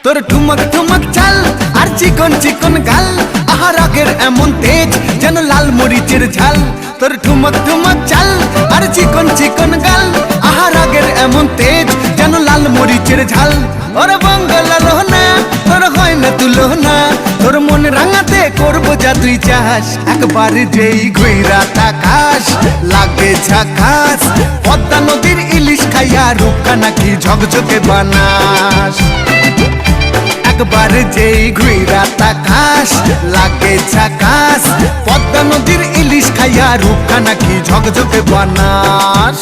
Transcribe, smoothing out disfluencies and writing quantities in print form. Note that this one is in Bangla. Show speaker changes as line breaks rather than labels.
তোর ঠুমক ঠুমক চাল আর চিকন চিকন গাল, আহা রাগের এমন তেজ যেন লাল মরিচের ঝাল। তোর ঠুমক ঠুমক চাল আর চিকন চিকন গাল, আহা রাগের এমন তেজ যেন লাল মরিচের ঝাল। ওরে বঙ্গলা লোহনা তোর হয় না তুলনা, তোর মন রাঙাতে করবো যা তুই চাস। একবার যেই ঘুইরা তাকাস লাগে ঝাকাস, পদ্মা নদীর ইলিশ খাইয়া রূপকা নাকি ঝকঝকে বানাস। একবার যেই ঘুইরা তাকাস লাগে ঝাকাস, পদ্মা নদীর ইলিশ খাইয়া রূপকা নাকি ঝকঝকে বানাস।